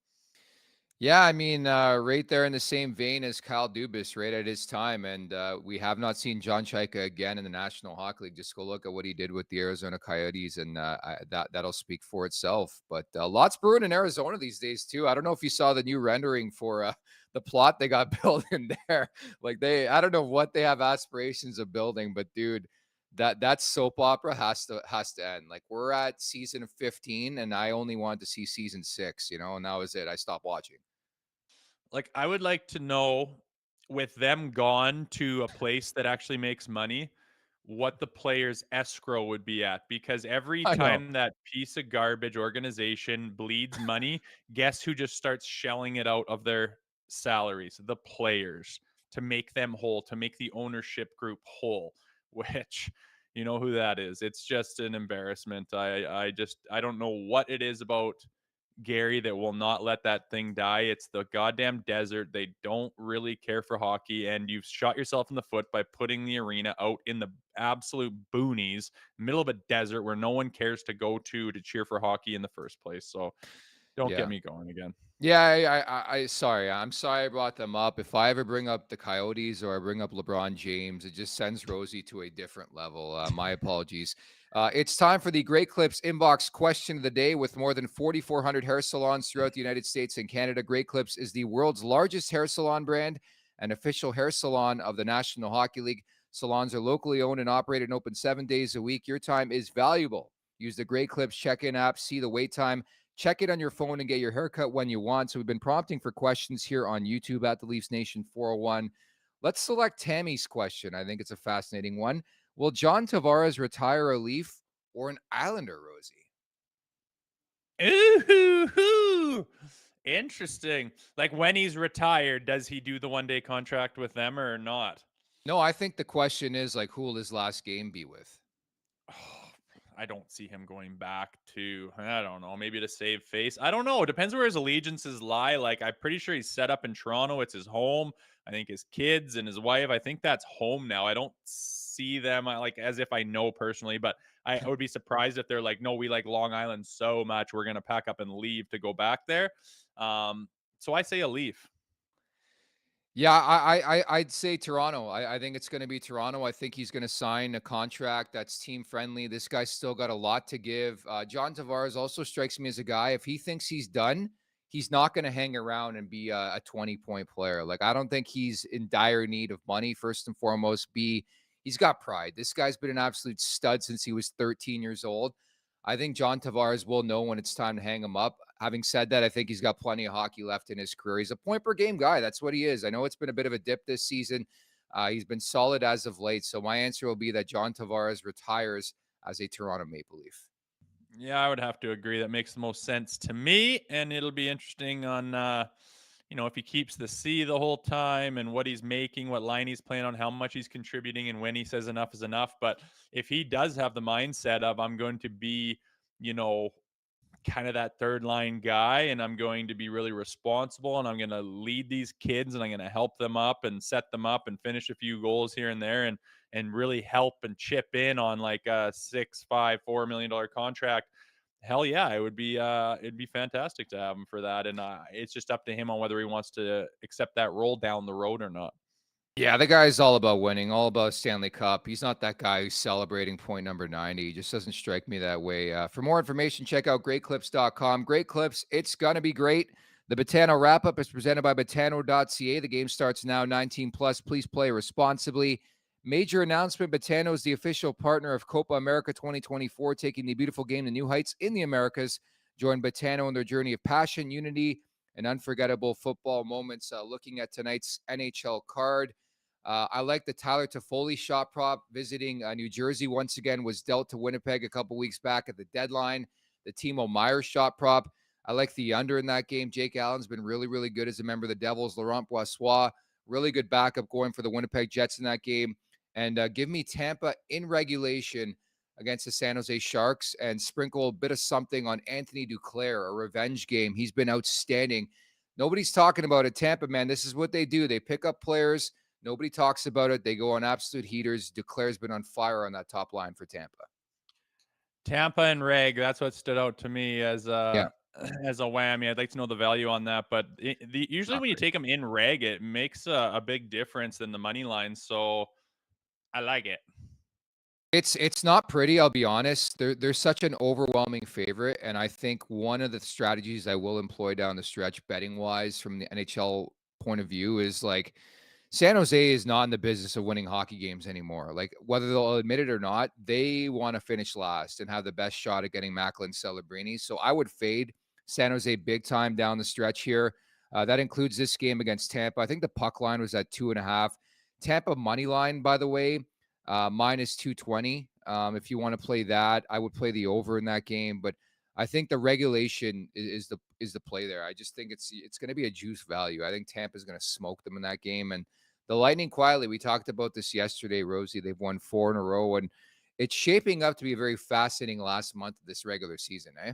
Yeah, I mean, right there in the same vein as Kyle Dubas, right at his time, and we have not seen John Chaika again in the National Hockey League. Just go look at what he did with the Arizona Coyotes, and that'll speak for itself. But lots brewing in Arizona these days too. I don't know if you saw the new rendering for the plot they got built in there. Like I don't know what they have aspirations of building, but dude, that soap opera has to end. Like we're at season 15, and I only wanted to see season 6, and that was it. I stopped watching. Like, I would like to know, with them gone to a place that actually makes money, what the players' escrow would be at. Because every I know. time that piece of garbage organization bleeds money, guess who just starts shelling it out of their salaries? The players, to make them whole, to make the ownership group whole, which you know who that is. It's just an embarrassment. I don't know what it is about Gary that will not let that thing die. It's the goddamn desert. They don't really care for hockey, and you've shot yourself in the foot by putting the arena out in the absolute boonies, middle of a desert where no one cares to go to cheer for hockey in the first place. So don't Yeah. get me going again. Yeah, sorry. I'm sorry I brought them up. If I ever bring up the Coyotes or I bring up LeBron James, it just sends Rosie to a different level. My apologies. It's time for the Great Clips Inbox Question of the Day. With more than 4,400 hair salons throughout the United States and Canada, Great Clips is the world's largest hair salon brand and official hair salon of the National Hockey League. Salons are locally owned and operated and open 7 days a week. Your time is valuable. Use the Great Clips check-in app, see the wait time. Check it on your phone and get your haircut when you want. So we've been prompting for questions here on YouTube at the Leafs Nation 401. Let's select Tammy's question. I think it's a fascinating one. Will John Tavares retire a Leaf or an Islander, Rosie? Ooh, interesting. Like when he's retired, does he do the one-day contract with them or not? No, I think the question is like, who will his last game be with? I don't see him going back to, I don't know, maybe to save face. I don't know. It depends where his allegiances lie. Like, I'm pretty sure he's set up in Toronto. It's his home. I think his kids and his wife, I think that's home now. I don't see them like as if I know personally, but I would be surprised if they're like, no, we like Long Island so much. We're going to pack up and leave to go back there. So I say a Leaf. Yeah, I'd say Toronto. I think it's going to be Toronto. I think he's going to sign a contract that's team friendly. This guy's still got a lot to give. John Tavares also strikes me as a guy. If he thinks he's done, he's not going to hang around and be a 20-point player. Like, I don't think he's in dire need of money. First and foremost, he's got pride. This guy's been an absolute stud since he was 13 years old. I think John Tavares will know when it's time to hang him up. Having said that, I think he's got plenty of hockey left in his career. He's a point per game guy. That's what he is. I know it's been a bit of a dip this season. He's been solid as of late. So my answer will be that John Tavares retires as a Toronto Maple Leaf. Yeah, I would have to agree. That makes the most sense to me. And it'll be interesting on, if he keeps the C the whole time and what he's making, what line he's playing on, how much he's contributing, and when he says enough is enough. But if he does have the mindset of, I'm going to be, you know, kind of that third line guy, and I'm going to be really responsible, and I'm going to lead these kids, and I'm going to help them up and set them up and finish a few goals here and there, and really help and chip in on like a $4 million contract. Hell yeah, it'd be fantastic to have him for that. And it's just up to him on whether he wants to accept that role down the road or not. Yeah, the guy's all about winning, all about Stanley Cup. He's not that guy who's celebrating point number 90. He just doesn't strike me that way. For more information, check out greatclips.com. Great Clips, it's going to be great. The Betano wrap-up is presented by Betano.ca. The game starts now, 19 plus. Please play responsibly. Major announcement, Betano is the official partner of Copa America 2024, taking the beautiful game to new heights in the Americas. Join Betano in their journey of passion, unity, and unforgettable football moments. Looking at tonight's NHL card, I like the Tyler Toffoli shot prop. Visiting New Jersey once again was dealt to Winnipeg a couple weeks back at the deadline. The Timo Meier shot prop. I like the under in that game. Jake Allen's been really, really good as a member of the Devils. Laurent Brossoit, really good backup going for the Winnipeg Jets in that game. And give me Tampa in regulation against the San Jose Sharks and sprinkle a bit of something on Anthony Duclair, a revenge game. He's been outstanding. Nobody's talking about it. Tampa, man, this is what they do. They pick up players. Nobody talks about it. They go on absolute heaters. Duclair's been on fire on that top line for Tampa. Tampa and reg, that's what stood out to me as Yeah. as a whammy. I'd like to know the value on that, but usually when you take them in reg, it makes a big difference in the money line. So I like it. It's not pretty, I'll be honest. They're such an overwhelming favorite, and I think one of the strategies I will employ down the stretch, betting wise, from the NHL point of view, is like San Jose is not in the business of winning hockey games anymore. Like, whether they'll admit it or not, they want to finish last and have the best shot at getting Macklin Celebrini. So I would fade San Jose big time down the stretch here. That includes this game against Tampa. I think the puck line was at 2.5. Tampa money line, by the way, minus 220. If you want to play that, I would play the over in that game. But I think the regulation is the play there. I just think it's going to be a juice value. I think Tampa is going to smoke them in that game. And the Lightning quietly, we talked about this yesterday, Rosie. They've won 4 in a row, and it's shaping up to be a very fascinating last month of this regular season, eh?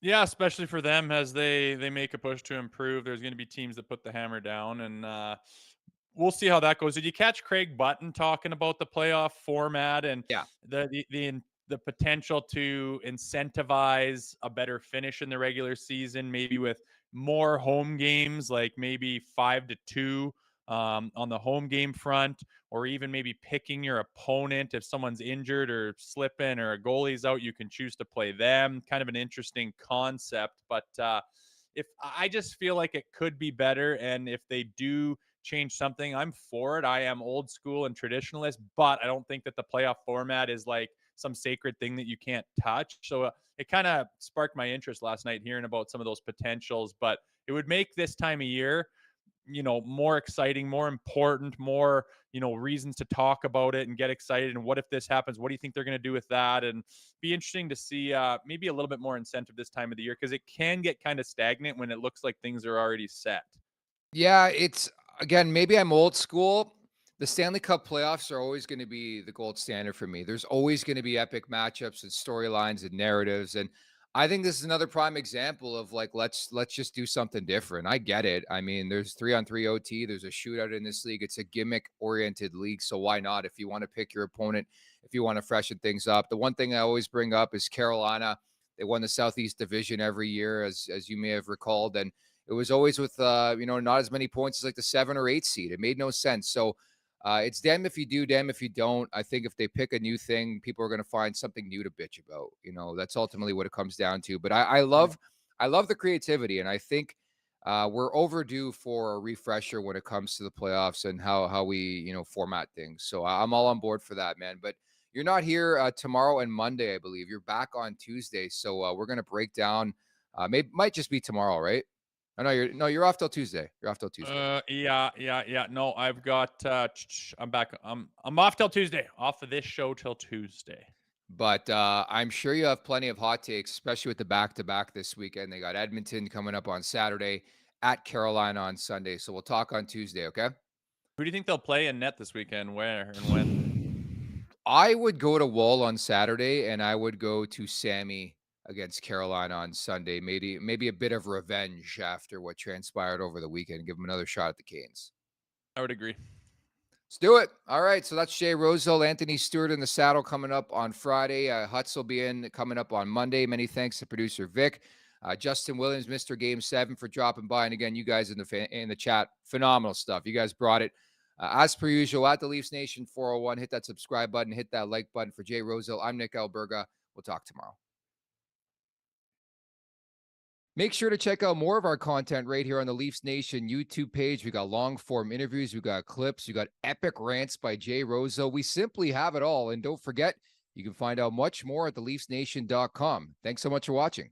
Yeah, especially for them as they make a push to improve. There's going to be teams that put the hammer down, and we'll see how that goes. Did you catch Craig Button talking about the playoff format and Yeah. the potential to incentivize a better finish in the regular season, maybe with more home games, like maybe 5-2 on the home game front, or even maybe picking your opponent if someone's injured or slipping or a goalie's out, you can choose to play them. Kind of an interesting concept, but if I just feel like it could be better, and if they do change something, I'm for it. I am old school and traditionalist, but I don't think that the playoff format is like some sacred thing that you can't touch. So it kind of sparked my interest last night hearing about some of those potentials, but it would make this time of year, more exciting, more important, more, reasons to talk about it and get excited. And what if this happens? What do you think they're going to do with that? And be interesting to see maybe a little bit more incentive this time of the year, because it can get kind of stagnant when it looks like things are already set. Yeah, again, maybe I'm old school. The Stanley Cup playoffs are always going to be the gold standard for me. There's always going to be epic matchups and storylines and narratives. And I think this is another prime example of like, let's just do something different. I get it. I mean, there's 3-on-3 OT. There's a shootout in this league. It's a gimmick oriented league. So why not? If you want to pick your opponent, if you want to freshen things up. The one thing I always bring up is Carolina. They won the Southeast Division every year, as you may have recalled. And it It was always with, not as many points as like the 7 or 8 seed. It made no sense. So it's damn if you do, damn if you don't. I think if they pick a new thing, people are going to find something new to bitch about. That's ultimately what it comes down to. But I love the creativity, and I think we're overdue for a refresher when it comes to the playoffs and how we format things. So I'm all on board for that, man. But you're not here tomorrow and Monday, I believe. You're back on Tuesday, so we're gonna break down. Might just be tomorrow, right? I know you're off till Tuesday. You're off till Tuesday. Yeah. No, I've got. I'm back. I'm off till Tuesday. Off of this show till Tuesday. But I'm sure you have plenty of hot takes, especially with the back-to-back this weekend. They got Edmonton coming up on Saturday, at Carolina on Sunday. So we'll talk on Tuesday, okay? Who do you think they'll play in net this weekend? Where and when? I would go to Wall on Saturday, and I would go to Sammy against Carolina on Sunday. Maybe a bit of revenge after what transpired over the weekend. Give them another shot at the Canes. I would agree. Let's do it. All right, so that's Jay Rosehill, Anthony Stewart in the saddle coming up on Friday. Hutz will be in coming up on Monday. Many thanks to producer Vic. Justin Williams, Mr. Game 7, for dropping by. And again, you guys in the chat, phenomenal stuff. You guys brought it. As per usual, at the Leafs Nation 401, hit that subscribe button, hit that like button. For Jay Rosehill, I'm Nick Alberga. We'll talk tomorrow. Make sure to check out more of our content right here on the Leafs Nation YouTube page. We got long form interviews, we got clips, we got epic rants by Jay Rosehill. We simply have it all. And don't forget, you can find out much more at theleafsnation.com. Thanks so much for watching.